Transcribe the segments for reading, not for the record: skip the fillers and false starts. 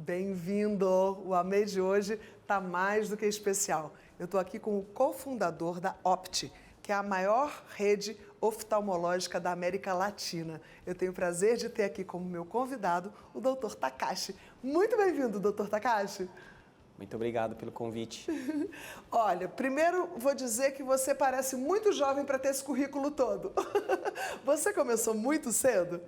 Bem-vindo! O AMEI de hoje está mais do que especial. Eu estou aqui com o cofundador da Opti, que é a maior rede oftalmológica da América Latina. Eu tenho o prazer de ter aqui como meu convidado o Dr. Takashi. Muito bem-vindo, Dr. Takashi. Muito obrigado pelo convite. Olha, primeiro vou dizer que você parece muito jovem para ter esse currículo todo. Você começou muito cedo?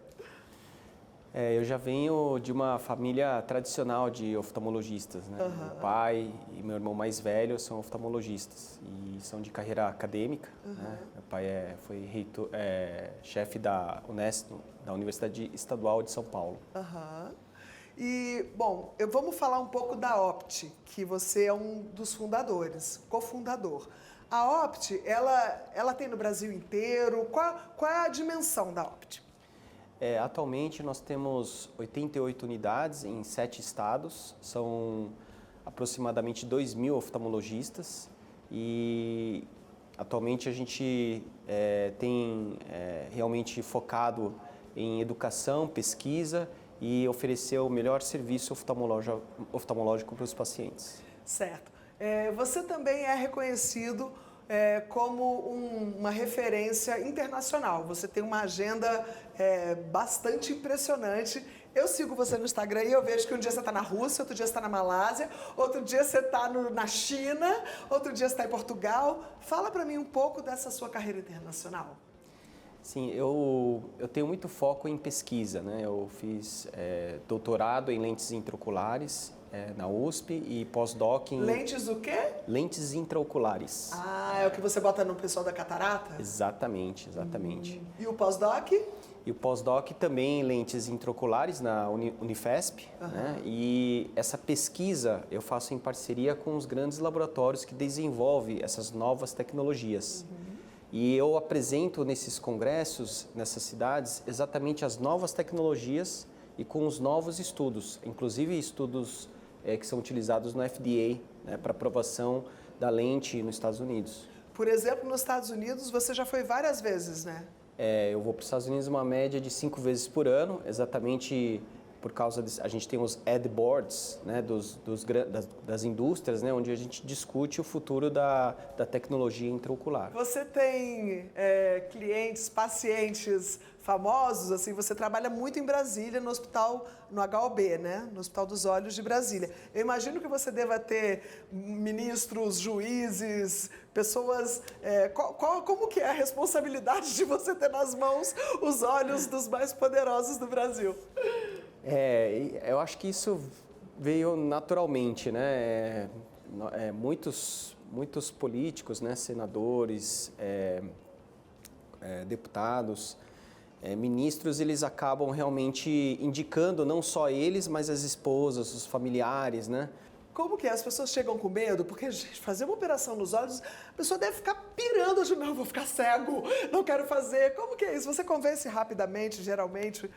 Eu já venho de uma família tradicional de oftalmologistas, né? Meu pai e meu irmão mais velho são oftalmologistas e são de carreira acadêmica. Né? Meu pai foi reitor, chefe da Unesp, da Universidade Estadual de São Paulo. E, bom, vamos falar um pouco da Opti, que você é um dos fundadores, cofundador. A Opti, ela tem no Brasil inteiro. Qual é a dimensão da Opti? Atualmente nós temos 88 unidades em 7 estados, são aproximadamente 2.000 oftalmologistas e atualmente a gente tem realmente focado em educação, pesquisa e oferecer o melhor serviço oftalmológico para os pacientes. Certo. Você também é reconhecido como uma referência internacional. Você tem uma agenda bastante impressionante. Eu sigo você no Instagram e eu vejo que um dia você está na Rússia, outro dia você está na Malásia, outro dia você está na China, outro dia você está em Portugal. Fala para mim um pouco dessa sua carreira internacional. Sim, eu tenho muito foco em pesquisa, né? Eu fiz doutorado em lentes intraoculares na USP e pós-doc em... Lentes o quê? Lentes intraoculares. Ah, é o que você bota no pessoal da catarata? Exatamente, exatamente. E o pós-doc? E o pós-doc também em lentes intraoculares na Unifesp, né? E essa pesquisa eu faço em parceria com os grandes laboratórios que desenvolvem essas novas tecnologias. E eu apresento nesses congressos, nessas cidades, exatamente as novas tecnologias e com os novos estudos, inclusive estudos que são utilizados no FDA, né, para aprovação da lente nos Estados Unidos. Por exemplo, nos Estados Unidos você já foi várias vezes, né? Eu vou para os Estados Unidos uma média de 5 vezes por ano, exatamente por causa a gente tem os ad boards, né, das indústrias, né, onde a gente discute o futuro da tecnologia intraocular. Você tem clientes, pacientes famosos, assim, você trabalha muito em Brasília, no hospital, no HOB, né, no Hospital dos Olhos de Brasília. Eu imagino que você deva ter ministros, juízes, pessoas... como que é a responsabilidade de você ter nas mãos os olhos dos mais poderosos do Brasil? Eu acho que isso veio naturalmente, né? Muitos políticos, né? Senadores, deputados, ministros, eles acabam realmente indicando não só eles, mas as esposas, os familiares, né? Como que é? As pessoas chegam com medo? Porque, gente, fazer uma operação nos olhos, a pessoa deve ficar pirando, de não, vou ficar cego, não quero fazer. Como que é isso? Você convence rapidamente, geralmente,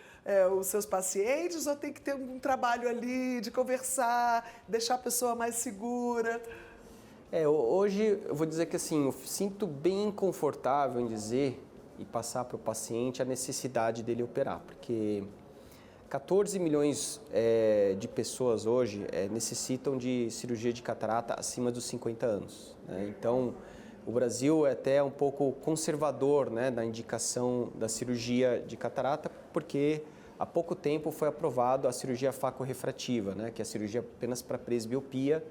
os seus pacientes ou tem que ter um trabalho ali de conversar, deixar a pessoa mais segura? Hoje eu vou dizer que assim, eu sinto bem confortável em dizer e passar para o paciente a necessidade dele operar, porque 14 milhões de pessoas hoje necessitam de cirurgia de catarata acima dos 50 anos. Né? Então, o Brasil é até um pouco conservador, né, na indicação da cirurgia de catarata, porque há pouco tempo foi aprovado a cirurgia facorrefrativa, né, que é a cirurgia apenas para presbiopia.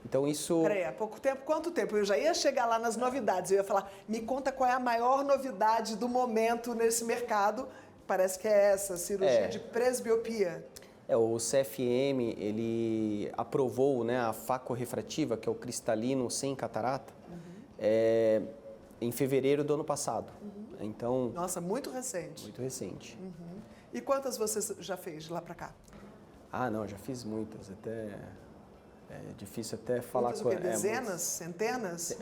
Então isso... Peraí, há pouco tempo? Quanto tempo? Eu já ia chegar lá nas novidades, eu ia falar, me conta qual é a maior novidade do momento nesse mercado. Parece que é essa, cirurgia de presbiopia. O CFM, ele aprovou, né, a facorrefrativa, que é o cristalino sem catarata, em fevereiro do ano passado. Então, nossa, muito recente. Muito recente. E quantas você já fez de lá pra cá? Ah, não, já fiz muitas, até... É difícil até falar... Muitas o quê? Dezenas? Centenas?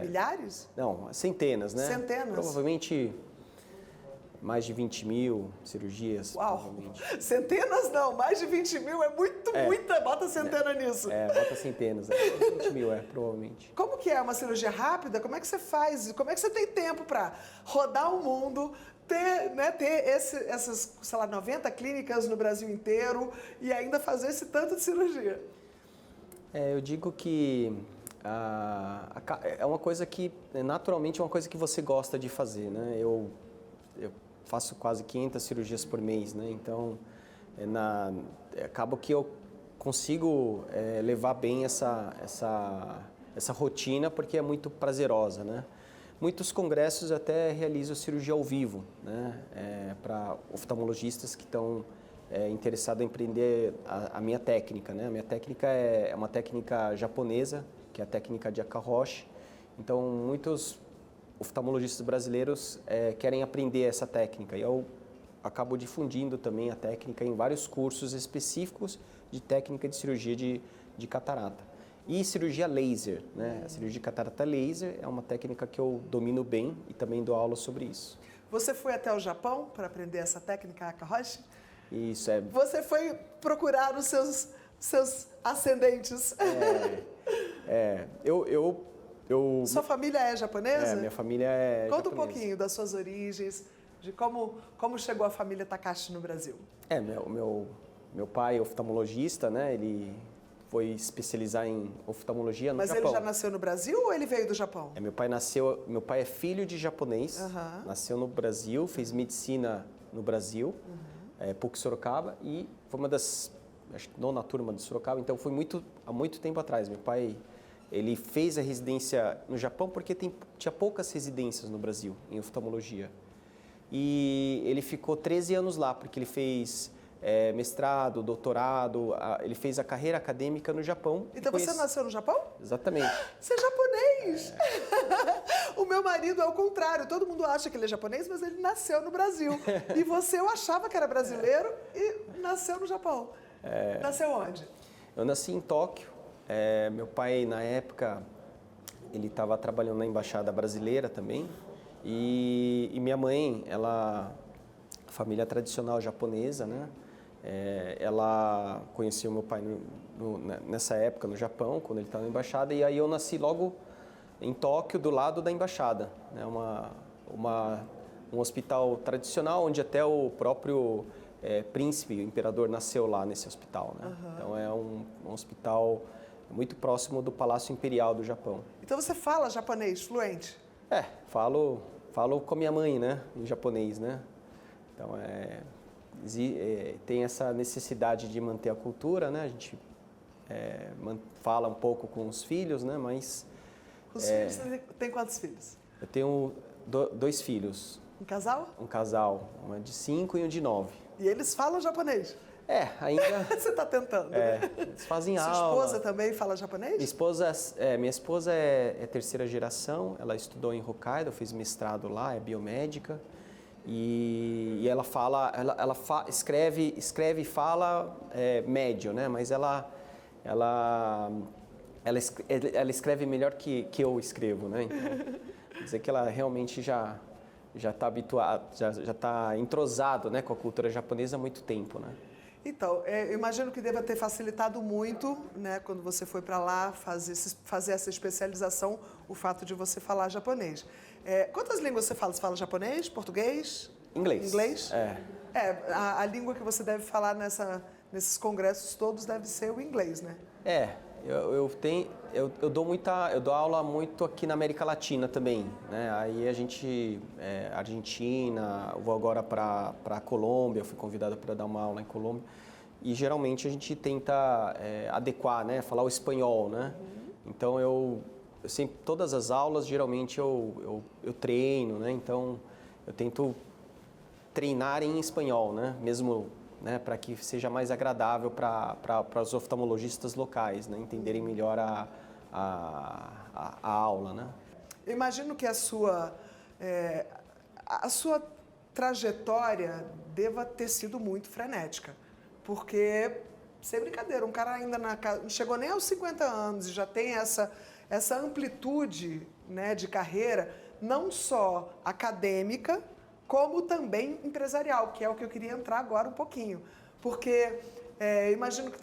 Milhares? Não, centenas, né? Centenas? Provavelmente... mais de 20 mil cirurgias, Uau! provavelmente. Centenas não, mais de 20 mil é muita, bota centena nisso. Bota centenas, 20 mil, provavelmente. Como que é uma cirurgia rápida? Como é que você faz? Como é que você tem tempo para rodar o mundo, ter essas, sei lá, 90 clínicas no Brasil inteiro e ainda fazer esse tanto de cirurgia? Eu digo que é uma coisa que, naturalmente, é uma coisa que você gosta de fazer, né? Eu faço quase 500 cirurgias por mês, né? Então, acaba que eu consigo levar bem essa rotina porque é muito prazerosa, né? Muitos congressos até realizam cirurgia ao vivo, né? Para oftalmologistas que estão interessados em aprender a minha técnica, né? A minha técnica é uma técnica japonesa, que é a técnica de Akahoshi. Então, muitos oftalmologistas brasileiros querem aprender essa técnica e eu acabo difundindo também a técnica em vários cursos específicos de técnica de cirurgia de catarata. E cirurgia laser, né? A cirurgia de catarata laser é uma técnica que eu domino bem e também dou aula sobre isso. Você foi até o Japão para aprender essa técnica Akahoshi? Isso Você foi procurar os seus ascendentes? Sua família é japonesa? Minha família é Conta japonesa. um pouquinho das suas origens, de como chegou a família Takashi no Brasil. Meu pai é oftalmologista, né? Ele foi especializar em oftalmologia no Japão. Mas ele já nasceu no Brasil ou ele veio do Japão? Meu pai é filho de japonês, nasceu no Brasil, fez medicina no Brasil, PUC Sorocaba, e foi uma das, acho que nona turma de Sorocaba, então foi há muito tempo atrás. Meu pai, ele fez a residência no Japão porque tinha poucas residências no Brasil em oftalmologia. E ele ficou 13 anos lá, porque ele fez mestrado, doutorado, ele fez a carreira acadêmica no Japão. Então você nasceu no Japão? Exatamente. Você é japonês! O meu marido é o contrário, todo mundo acha que ele é japonês, mas ele nasceu no Brasil. E eu achava que era brasileiro e nasceu no Japão. Nasceu onde? Eu nasci em Tóquio. Meu pai, na época, ele estava trabalhando na Embaixada Brasileira também. E minha mãe, família tradicional japonesa, né? Ela conheceu meu pai nessa época no Japão, quando ele estava na Embaixada. E aí eu nasci logo em Tóquio, do lado da Embaixada. Né? Um hospital tradicional, onde até o próprio príncipe, o imperador, nasceu lá nesse hospital. Né? Então é um hospital muito próximo do Palácio Imperial do Japão. Então você fala japonês fluente? Falo com a minha mãe, né, em japonês, né? Então tem essa necessidade de manter a cultura, né? A gente fala um pouco com os filhos, né? Mas os filhos, você tem quantos filhos? Eu tenho 2 filhos. Um casal? Um casal, uma de 5 e um de 9. E eles falam japonês? Ainda. Você está tentando, né? Eles fazem aula. Sua esposa também fala japonês? Minha esposa é terceira geração, ela estudou em Hokkaido, fez mestrado lá, é biomédica. E ela escreve e fala médio, né? Mas ela escreve melhor que eu escrevo, né? Então, quer dizer que ela realmente já está habituada, já está entrosado, né, com a cultura japonesa há muito tempo, né? Então, eu imagino que deva ter facilitado muito, né, quando você foi para lá fazer essa especialização, o fato de você falar japonês. Quantas línguas você fala? Você fala japonês, português? Inglês. Inglês? A língua que você deve falar nesses congressos todos deve ser o inglês, né? Eu dou aula muito aqui na América Latina também, né? Aí a gente, Argentina, eu vou agora para a Colômbia, eu fui convidado para dar uma aula em Colômbia. E geralmente a gente tenta adequar, né? Falar o espanhol, né? Então eu sempre, todas as aulas, geralmente eu treino, né? Então eu tento treinar em espanhol, né? Mesmo, né, para que seja mais agradável para os oftalmologistas locais, né, entenderem melhor a aula, né? Eu imagino que a sua trajetória deva ter sido muito frenética, porque, sem brincadeira, um cara ainda não chegou nem aos 50 anos e já tem essa amplitude, né, de carreira, não só acadêmica, como também empresarial, que é o que eu queria entrar agora um pouquinho. Porque imagino que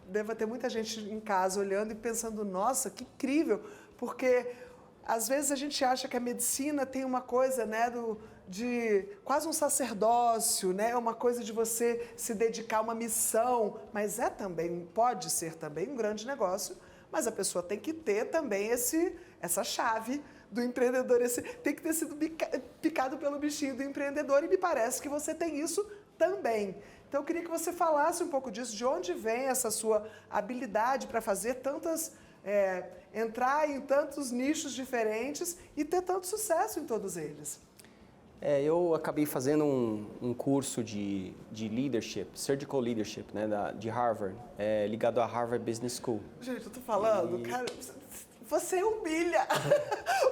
deva ter muita gente em casa olhando e pensando, nossa, que incrível, porque às vezes a gente acha que a medicina tem uma coisa, né, de quase um sacerdócio, né, uma coisa de você se dedicar a uma missão, mas pode ser também um grande negócio, mas a pessoa tem que ter também essa chave do empreendedor, tem que ter sido picado pelo bichinho do empreendedor, e me parece que você tem isso também. Então eu queria que você falasse um pouco disso, de onde vem essa sua habilidade para fazer entrar em tantos nichos diferentes e ter tanto sucesso em todos eles. Eu acabei fazendo um curso de leadership, surgical leadership, né, de Harvard, ligado à Harvard Business School. Gente, eu tô falando, cara, você humilha.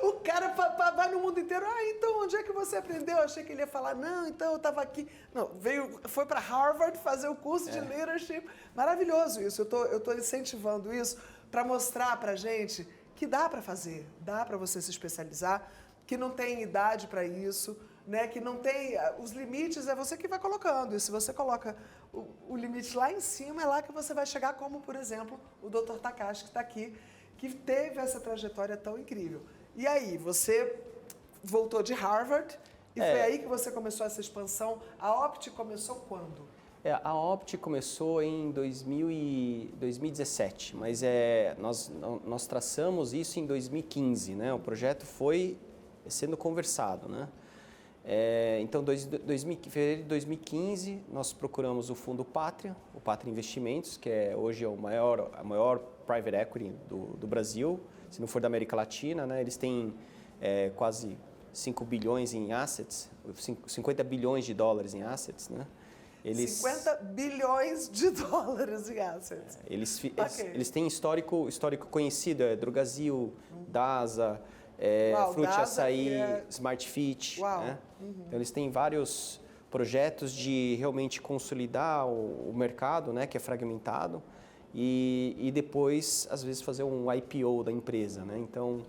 O cara vai no mundo inteiro. Então, onde é que você aprendeu? Eu achei que ele ia falar, não, então eu estava aqui. Não, foi para Harvard fazer o curso de leadership. Maravilhoso isso. Eu tô incentivando isso para mostrar para gente que dá para fazer, dá para você se especializar, que não tem idade para isso, né? Que não tem... Os limites é você que vai colocando. E se você coloca o limite lá em cima, é lá que você vai chegar, como, por exemplo, o Dr. Takashi, que está aqui, que teve essa trajetória tão incrível. E aí, você voltou de Harvard e foi aí que você começou essa expansão. A Opti começou quando? A Opti começou em 2017, mas nós traçamos isso em 2015, né? O projeto foi sendo conversado, né? Então, em fevereiro de 2015, nós procuramos o Fundo Pátria, o Pátria Investimentos, que hoje é a maior private equity do Brasil, se não for da América Latina, né? Eles têm quase 5 bilhões em assets, 50 bilhões de dólares em assets, né? 50 bilhões de dólares em assets. Eles têm histórico conhecido, Drogasil, DASA, Fruit Açaí, Smart Fit. Né? Então, eles têm vários projetos de realmente consolidar o mercado, né, que é fragmentado, e depois, às vezes, fazer um IPO da empresa. Né? Então,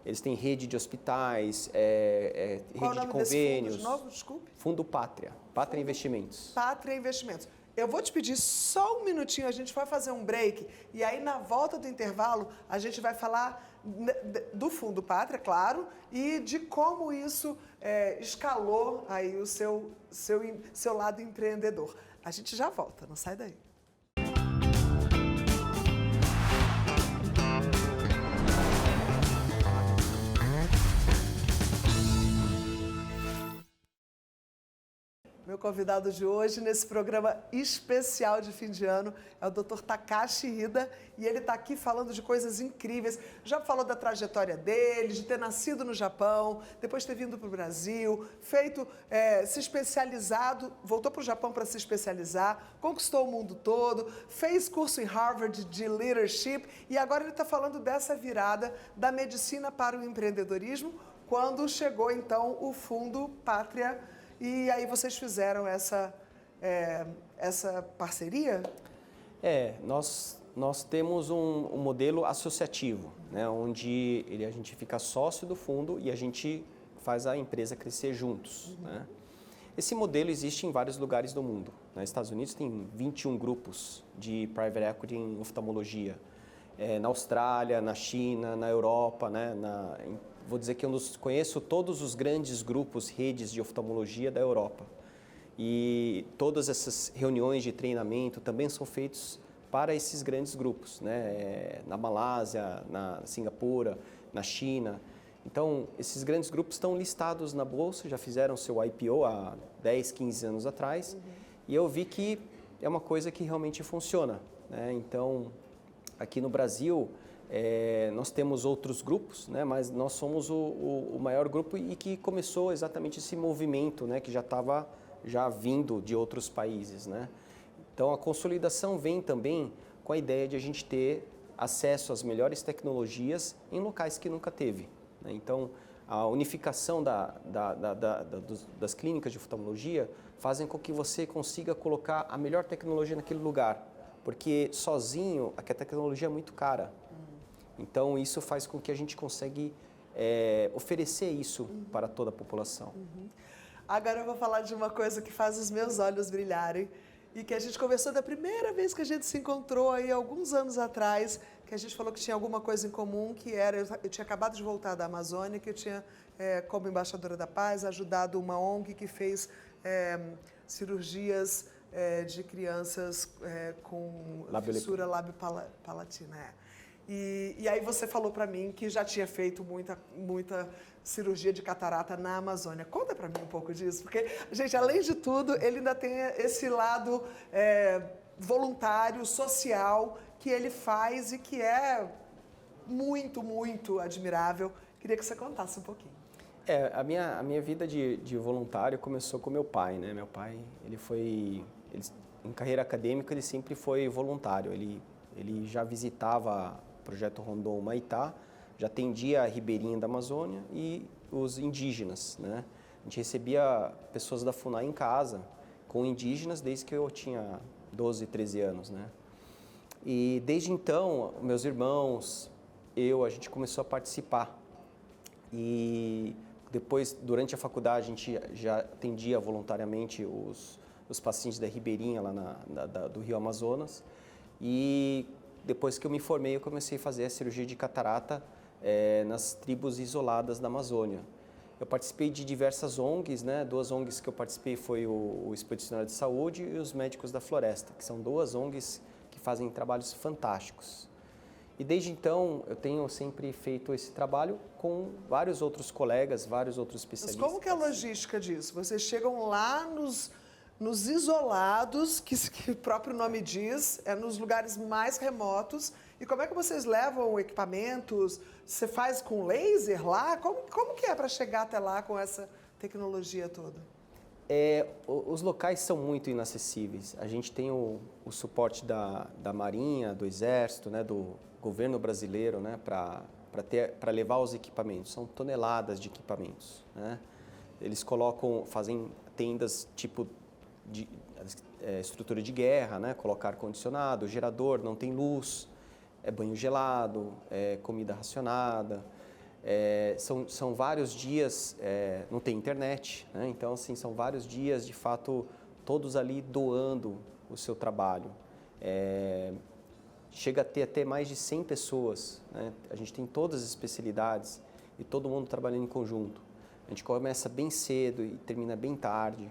eles têm rede de hospitais, rede de convênios. Fundo de novo? Desculpe. Fundo Pátria, Pátria Investimentos. Pátria Investimentos. Eu vou te pedir só um minutinho, a gente vai fazer um break, e aí na volta do intervalo a gente vai falar do Fundo Pátria, claro, e de como isso escalou aí o seu lado empreendedor. A gente já volta, não sai daí. Meu convidado de hoje, nesse programa especial de fim de ano, é o Dr. Takashi Hida, e ele está aqui falando de coisas incríveis. Já falou da trajetória dele, de ter nascido no Japão, depois ter vindo para o Brasil, se especializado, voltou para o Japão para se especializar, conquistou o mundo todo, fez curso em Harvard de Leadership, e agora ele está falando dessa virada da medicina para o empreendedorismo, quando chegou, então, o Fundo Pátria. E aí vocês fizeram essa parceria? Nós temos um modelo associativo, né, onde a gente fica sócio do fundo e a gente faz a empresa crescer juntos. Né? Esse modelo existe em vários lugares do mundo. Nos Estados Unidos tem 21 grupos de private equity em oftalmologia. Na Austrália, na China, na Europa, né, vou dizer que eu conheço todos os grandes grupos, redes de oftalmologia da Europa. E todas essas reuniões de treinamento também são feitas para esses grandes grupos, né? Na Malásia, na Singapura, na China. Então, esses grandes grupos estão listados na bolsa, já fizeram seu IPO há 10, 15 anos atrás. E eu vi que é uma coisa que realmente funciona, né? Então, aqui no Brasil, nós temos outros grupos, né, mas nós somos o maior grupo e que começou exatamente esse movimento, né, que já estava vindo de outros países. Né? Então, a consolidação vem também com a ideia de a gente ter acesso às melhores tecnologias em locais que nunca teve. Né? Então, a unificação das clínicas de oftalmologia fazem com que você consiga colocar a melhor tecnologia naquele lugar, porque sozinho a tecnologia é muito cara. Então, isso faz com que a gente consiga oferecer isso para toda a população. Agora eu vou falar de uma coisa que faz os meus olhos brilharem e que a gente conversou da primeira vez que a gente se encontrou aí alguns anos atrás, que a gente falou que tinha alguma coisa em comum, que era, eu tinha acabado de voltar da Amazônia, que eu tinha, como embaixadora da paz, ajudado uma ONG que fez cirurgias de crianças com fissura lábio-palatina. E aí você falou para mim que já tinha feito muita cirurgia de catarata na Amazônia. Conta para mim um pouco disso, porque, gente, além de tudo, ele ainda tem esse lado voluntário, social, que ele faz e que é muito, muito admirável. Queria que você contasse um pouquinho. A minha vida de voluntário começou com meu pai, né? Meu pai, em carreira acadêmica, ele sempre foi voluntário. Ele já visitava o Projeto Rondon Humaitá, já atendia a ribeirinha da Amazônia e os indígenas, né? A gente recebia pessoas da FUNAI em casa, com indígenas, desde que eu tinha 12, 13 anos, né? E desde então, meus irmãos, a gente começou a participar. E depois, durante a faculdade, a gente já atendia voluntariamente os pacientes da ribeirinha lá do Rio Amazonas. E depois que eu me formei, eu comecei a fazer a cirurgia de catarata nas tribos isoladas da Amazônia. Eu participei de diversas ONGs, né? 2 ONGs que eu participei foi o Expedicionário de Saúde e os Médicos da Floresta, que são 2 ONGs que fazem trabalhos fantásticos. E desde então, eu tenho sempre feito esse trabalho com vários outros colegas, vários outros especialistas. Mas como que é a logística disso? Vocês chegam lá nos isolados, que o próprio nome diz, nos lugares mais remotos. E como é que vocês levam equipamentos? Você faz com laser lá? Como que é para chegar até lá com essa tecnologia toda? Os locais são muito inacessíveis. A gente tem o suporte da Marinha, do Exército, né, do governo brasileiro, né, para levar os equipamentos. São toneladas de equipamentos, né? Eles fazem tendas tipo de estrutura de guerra, né? Colocar ar-condicionado, gerador, não tem luz, banho gelado, comida racionada. São vários dias, não tem internet, né? Então, assim, são vários dias, de fato, todos ali doando o seu trabalho. Chega a ter até mais de 100 pessoas, né? A gente tem todas as especialidades e todo mundo trabalhando em conjunto. A gente começa bem cedo e termina bem tarde.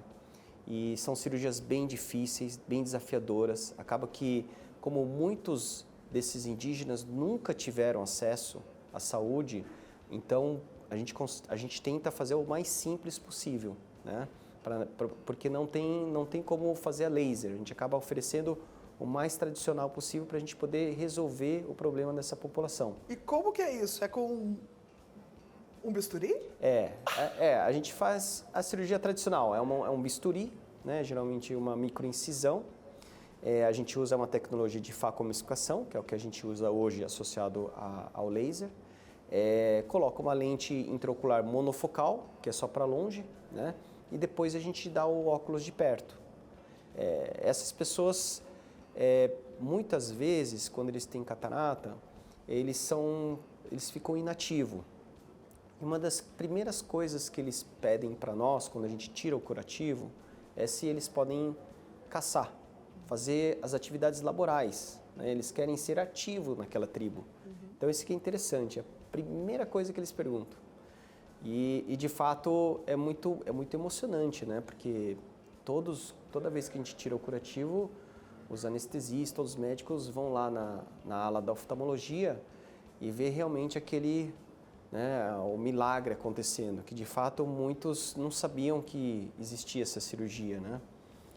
E são cirurgias bem difíceis, bem desafiadoras. Acaba que, como muitos desses indígenas nunca tiveram acesso à saúde, então a gente tenta fazer o mais simples possível, né? Porque não tem como fazer a laser. A gente acaba oferecendo o mais tradicional possível para a gente poder resolver o problema dessa população. E como que é isso? É com um bisturi? A gente faz a cirurgia tradicional. É um bisturi, né? Geralmente uma microincisão. A gente usa uma tecnologia de facomistificação, que é o que a gente usa hoje associado ao laser. Coloca uma lente intraocular monofocal, que é só para longe, né? E depois a gente dá o óculos de perto. Essas pessoas, muitas vezes, quando eles têm catarata, eles ficam inativos. Uma das primeiras coisas que eles pedem para nós, quando a gente tira o curativo, é se eles podem caçar, fazer as atividades laborais, né? Eles querem ser ativos naquela tribo. Então, isso que é interessante, é a primeira coisa que eles perguntam. E de fato, é muito emocionante, né? Porque toda vez que a gente tira o curativo, os anestesistas, os médicos vão lá na ala da oftalmologia e vê realmente aquele, né, o milagre acontecendo, que de fato muitos não sabiam que existia essa cirurgia, né?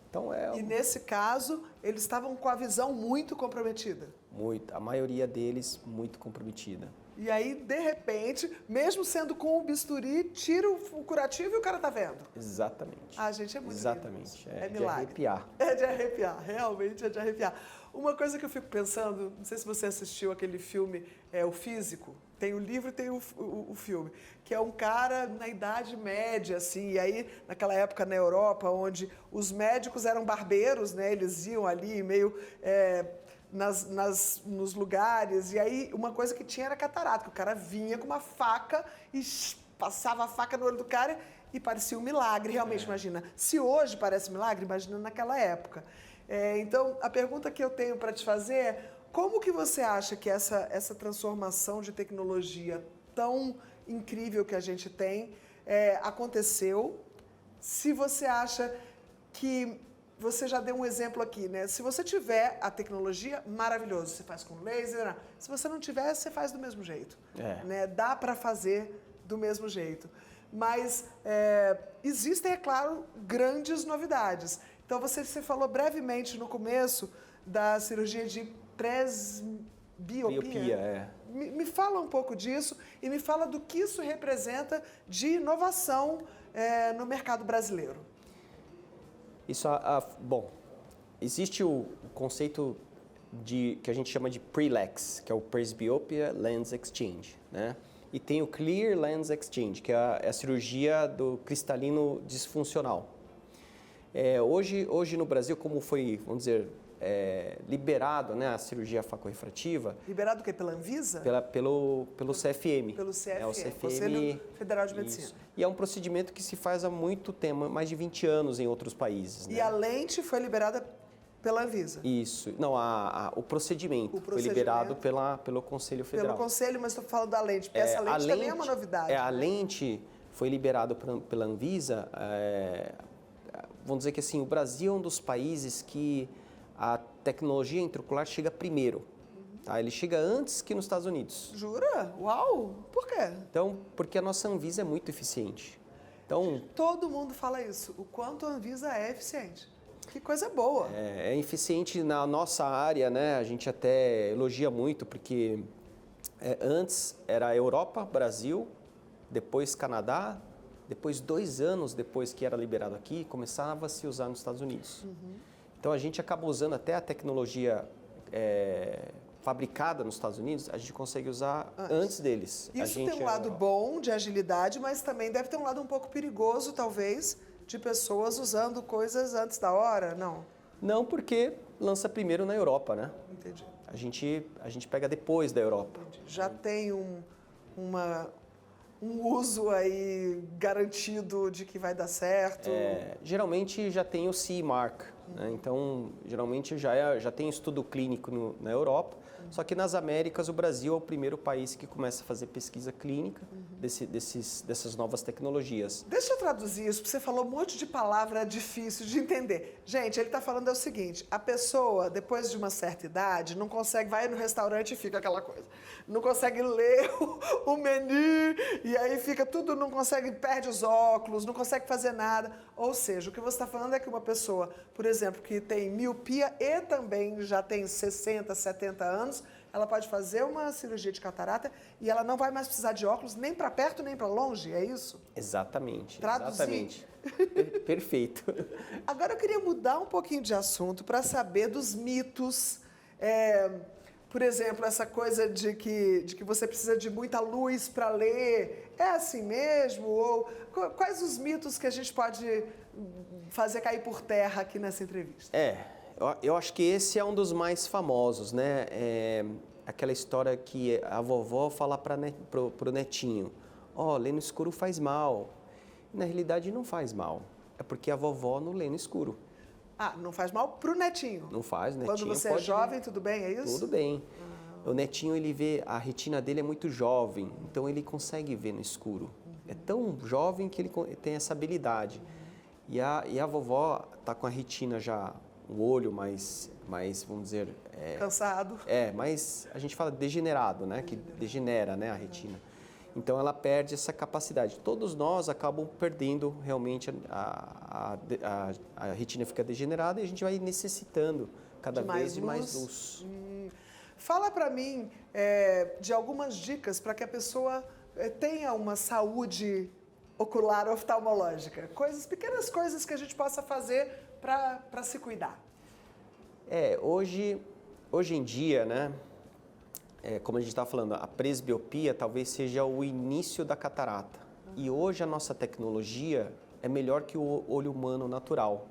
Então, E nesse caso, eles estavam com a visão muito comprometida? Muito, a maioria deles muito comprometida. E aí, de repente, mesmo sendo com o bisturi, tira o curativo e o cara tá vendo? Exatamente. Gente, é muito Exatamente. lindo. É milagre. De arrepiar. É de arrepiar, realmente é de arrepiar. Uma coisa que eu fico pensando, não sei se você assistiu aquele filme, O Físico, tem o livro e tem o filme, que é um cara na Idade Média, assim, e aí naquela época na Europa, onde os médicos eram barbeiros, né, eles iam ali meio nos lugares, e aí uma coisa que tinha era catarata, que o cara vinha com uma faca e passava a faca no olho do cara e parecia um milagre, realmente, imagina. Se hoje parece milagre, imagina naquela época. Então, a pergunta que eu tenho para te fazer é, como que você acha que essa transformação de tecnologia tão incrível que a gente tem aconteceu? Se você acha que... Você já deu um exemplo aqui, né? Se você tiver a tecnologia, maravilhoso, você faz com laser. Se você não tiver, você faz do mesmo jeito. Né? Dá para fazer do mesmo jeito. Mas existem, é claro, grandes novidades. Então, você falou brevemente no começo da cirurgia de presbiopia. Me fala um pouco disso e me fala do que isso representa de inovação no mercado brasileiro. Isso, bom, existe o conceito que a gente chama de PRELEX, que é o Presbyopia Lens Exchange, né? E tem o Clear Lens Exchange, que é a cirurgia do cristalino disfuncional. Hoje no Brasil, como foi, vamos dizer, liberado, né, a cirurgia facorrefrativa... Liberado o quê? Pela Anvisa? Pelo CFM. Pelo CFM, o CFM, Conselho Federal de Medicina. Isso. E é um procedimento que se faz há muito tempo, mais de 20 anos em outros países. E né? a lente foi liberada pela Anvisa? Isso. Não, o procedimento foi liberado pelo Conselho Federal. Pelo Conselho, mas estou falando da lente, porque essa lente também é uma novidade. A lente foi liberada pela Anvisa. Vamos dizer que assim, o Brasil é um dos países que a tecnologia intraocular chega primeiro. Tá? Ele chega antes que nos Estados Unidos. Jura? Uau! Por quê? Então, porque a nossa Anvisa é muito eficiente. Então, todo mundo fala isso, o quanto a Anvisa é eficiente. Que coisa boa. É eficiente na nossa área, né? A gente até elogia muito, porque antes era Europa, Brasil, depois Canadá, depois 2 anos depois que era liberado aqui, começava a se usar nos Estados Unidos. Então, a gente acaba usando até a tecnologia fabricada nos Estados Unidos, a gente consegue usar antes deles. Isso tem um lado bom de agilidade, mas também deve ter um lado um pouco perigoso, talvez, de pessoas usando coisas antes da hora, não? Não, porque lança primeiro na Europa, né? Entendi. A gente pega depois da Europa. Entendi. Já tem um uso aí garantido de que vai dar certo? Geralmente já tem o CE Mark, né? Então geralmente já tem estudo clínico na Europa, só que nas Américas o Brasil é o primeiro país que começa a fazer pesquisa clínica dessas novas tecnologias. Deixa eu traduzir isso, porque você falou um monte de palavra difícil de entender. Gente, ele está falando o seguinte, a pessoa, depois de uma certa idade, não consegue, vai no restaurante e fica aquela coisa. Não consegue ler o menu, e aí fica tudo, não consegue, perde os óculos, não consegue fazer nada. Ou seja, o que você está falando é que uma pessoa, por exemplo, que tem miopia e também já tem 60, 70 anos, ela pode fazer uma cirurgia de catarata e ela não vai mais precisar de óculos nem para perto nem para longe, é isso? Exatamente. Traduzir. Exatamente. Perfeito. Agora eu queria mudar um pouquinho de assunto para saber dos mitos. Por exemplo, essa coisa de que você precisa de muita luz para ler. É assim mesmo? Ou quais os mitos que a gente pode fazer cair por terra aqui nessa entrevista? Eu acho que esse é um dos mais famosos, né? Aquela história que a vovó fala pro netinho, ler no escuro faz mal. Na realidade não faz mal, é porque a vovó não lê no escuro. Não faz mal pro netinho? Não faz, o netinho quando você é jovem, tudo bem, é isso? Tudo bem. O netinho, ele vê, a retina dele é muito jovem, então ele consegue ver no escuro. É tão jovem que ele tem essa habilidade. E a vovó tá com a retina já, o olho mais vamos dizer... cansado. Mas a gente fala degenerado, né? Que degenera, né, a retina. Então ela perde essa capacidade. Todos nós acabam perdendo realmente, a retina fica degenerada e a gente vai necessitando cada vez de mais luz. Fala para mim de algumas dicas para que a pessoa tenha uma saúde ocular oftalmológica. Pequenas coisas que a gente possa fazer para se cuidar. Hoje em dia, né? Como a gente estava falando, a presbiopia talvez seja o início da catarata. E hoje a nossa tecnologia é melhor que o olho humano natural.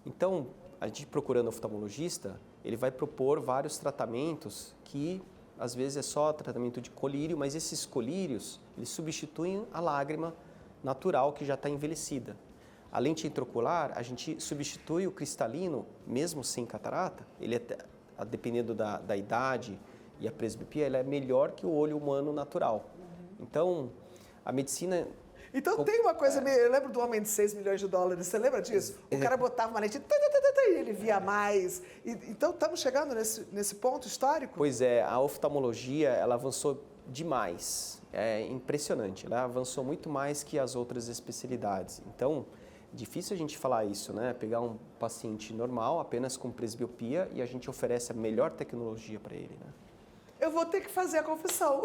Então, a gente procurando oftalmologista, ele vai propor vários tratamentos que às vezes é só tratamento de colírio, mas esses colírios, eles substituem a lágrima natural que já está envelhecida. A lente intraocular, a gente substitui o cristalino, mesmo sem catarata, ele dependendo da idade e a presbiopia, ele é melhor que o olho humano natural. Então, a medicina... Então tem uma coisa, eu lembro do Homem de 6 milhões de dólares, você lembra disso? O cara botava uma lente e ele via mais. Então estamos chegando nesse ponto histórico? Pois é, a oftalmologia, ela avançou demais, é impressionante, ela avançou muito mais que as outras especialidades. Então, difícil a gente falar isso, né? Pegar um paciente normal, apenas com presbiopia, e a gente oferece a melhor tecnologia para ele, né? Eu vou ter que fazer a confissão.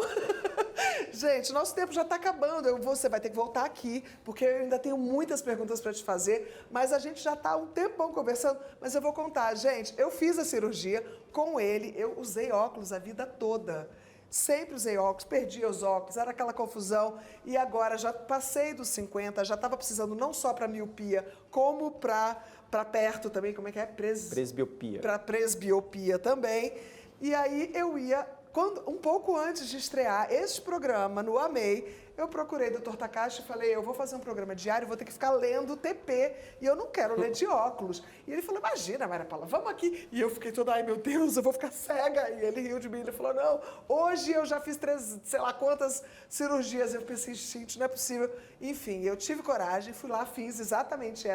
Gente, nosso tempo já está acabando. Você vai ter que voltar aqui, porque eu ainda tenho muitas perguntas para te fazer, mas a gente já está um tempão conversando, mas eu vou contar. Gente, eu fiz a cirurgia com ele, eu usei óculos a vida toda. Sempre usei óculos, perdia os óculos, era aquela confusão. E agora já passei dos 50, já estava precisando não só para miopia, como para perto também, como é que é? Presbiopia. Para presbiopia também. E aí eu ia... um pouco antes de estrear este programa no Amei, eu procurei o Dr. Takashi e falei, eu vou fazer um programa diário, vou ter que ficar lendo TP, e eu não quero ler de óculos. E ele falou, imagina, Maria Paula, vamos aqui. E eu fiquei toda, ai meu Deus, eu vou ficar cega. E ele riu de mim, ele falou, não, hoje eu já fiz 3, sei lá quantas cirurgias. Eu pensei, gente, não é possível. Enfim, eu tive coragem, fui lá, fiz exatamente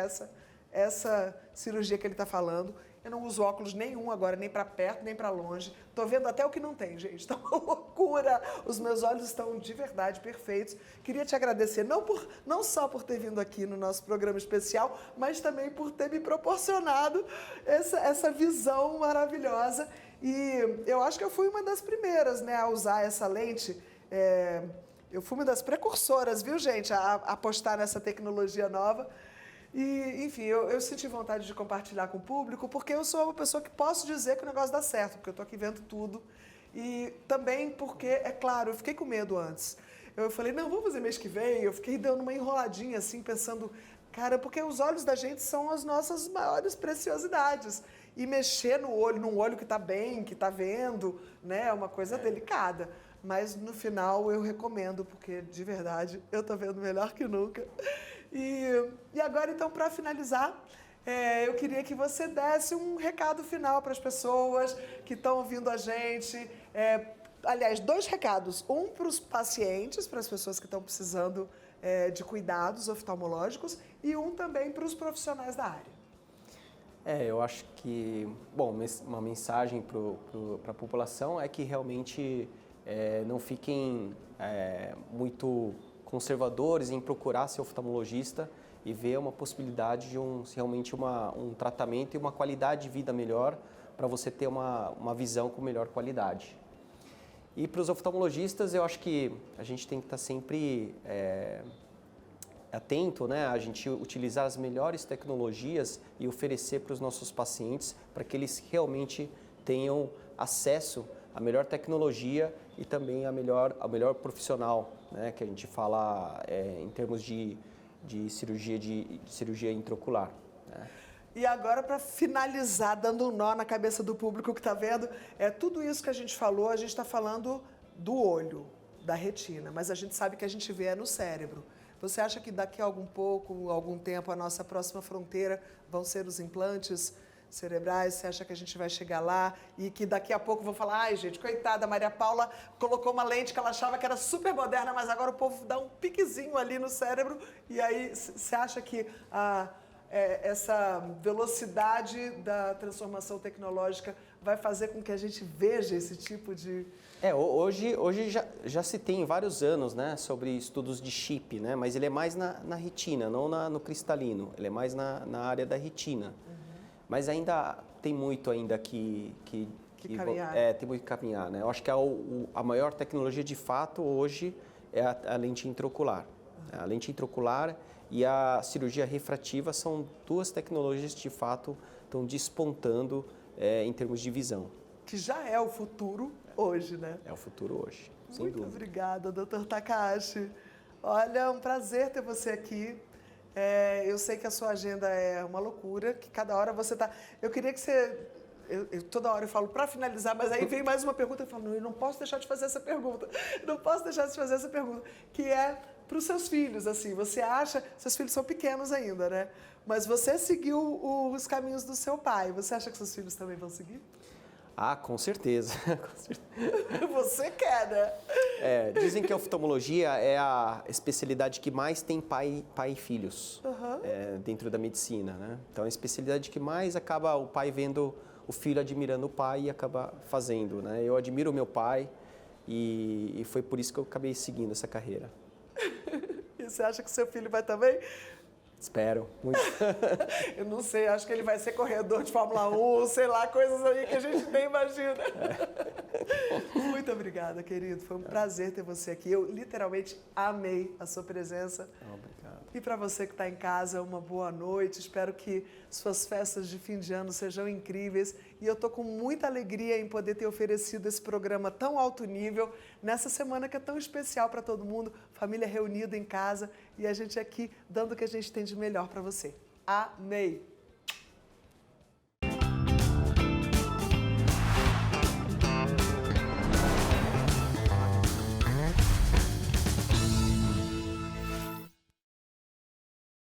essa cirurgia que ele está falando. Eu não uso óculos nenhum agora, nem para perto, nem para longe. Tô vendo até o que não tem, gente. Tá uma loucura. Os meus olhos estão de verdade perfeitos. Queria te agradecer, não só por ter vindo aqui no nosso programa especial, mas também por ter me proporcionado essa visão maravilhosa. E eu acho que eu fui uma das primeiras, né, a usar essa lente. Eu fui uma das precursoras, viu, gente, a apostar nessa tecnologia nova. E, enfim, eu senti vontade de compartilhar com o público, porque eu sou uma pessoa que posso dizer que o negócio dá certo, porque eu estou aqui vendo tudo. E também porque, é claro, eu fiquei com medo antes. Eu falei, não, vamos fazer mês que vem. Eu fiquei dando uma enroladinha assim, pensando, cara, porque os olhos da gente são as nossas maiores preciosidades. E mexer no olho, num olho que está bem, que está vendo, né, é uma coisa delicada. Mas no final eu recomendo, porque de verdade eu estou vendo melhor que nunca. E agora, então, para finalizar, eu queria que você desse um recado final para as pessoas que estão ouvindo a gente. Aliás, 2 recados. Um para os pacientes, para as pessoas que estão precisando de cuidados oftalmológicos, e um também para os profissionais da área. Eu acho que, bom, uma mensagem para a população é que realmente não fiquem muito conservadores em procurar ser oftalmologista e ver uma possibilidade de realmente um tratamento e uma qualidade de vida melhor para você ter uma visão com melhor qualidade. E para os oftalmologistas, eu acho que a gente tem que estar sempre atento, né? A gente utilizar as melhores tecnologias e oferecer para os nossos pacientes para que eles realmente tenham acesso à melhor tecnologia e também ao melhor profissional, né? Que a gente fala em termos de cirurgia intraocular, né? E agora, para finalizar, dando um nó na cabeça do público que está vendo, tudo isso que a gente falou, a gente está falando do olho, da retina, mas a gente sabe que a gente vê no cérebro. Você acha que daqui a algum tempo, a nossa próxima fronteira vão ser os implantes cerebrais? Você acha que a gente vai chegar lá e que daqui a pouco vão falar, ai gente, coitada, a Maria Paula colocou uma lente que ela achava que era super moderna, mas agora o povo dá um piquezinho ali no cérebro, e aí você acha que essa velocidade da transformação tecnológica vai fazer com que a gente veja esse tipo de... Hoje já se tem vários anos, né, sobre estudos de chip, né, mas ele é mais na retina, não no cristalino, ele é mais na área da retina. Uhum. Mas ainda tem muito que caminhar. Tem muito que caminhar, né? Eu acho que a maior tecnologia de fato hoje é a lente intraocular. Uhum. A lente intraocular e a cirurgia refrativa são 2 tecnologias que de fato estão despontando em termos de visão. Que já é o futuro hoje, né? É o futuro hoje, sem dúvida. Muito obrigada, Dr. Takashi. Olha, é um prazer ter você aqui. Eu sei que a sua agenda é uma loucura, que cada hora você está... Eu queria que você toda hora eu falo para finalizar, mas aí vem mais uma pergunta, eu falo, não, eu não posso deixar de fazer essa pergunta, não posso deixar de fazer essa pergunta, que é para os seus filhos, assim, você acha, seus filhos são pequenos ainda, né? Mas você seguiu os caminhos do seu pai, você acha que seus filhos também vão seguir? Ah, com certeza. Com certeza. Você quer, né? Dizem que a oftalmologia é a especialidade que mais tem pai e filhos dentro da medicina, né? Então, é a especialidade que mais acaba o pai vendo o filho admirando o pai e acaba fazendo, né? Eu admiro o meu pai e foi por isso que eu acabei seguindo essa carreira. E você acha que seu filho vai também? Espero, muito. Eu não sei, acho que ele vai ser corredor de Fórmula 1, sei lá, coisas aí que a gente nem imagina. Muito obrigada, querido. Foi um prazer ter você aqui. Eu literalmente amei a sua presença. Obrigado. E para você que está em casa, uma boa noite. Espero que suas festas de fim de ano sejam incríveis. E eu estou com muita alegria em poder ter oferecido esse programa tão alto nível nessa semana que é tão especial para todo mundo. Família reunida em casa e a gente aqui dando o que a gente tem de melhor para você. Amei!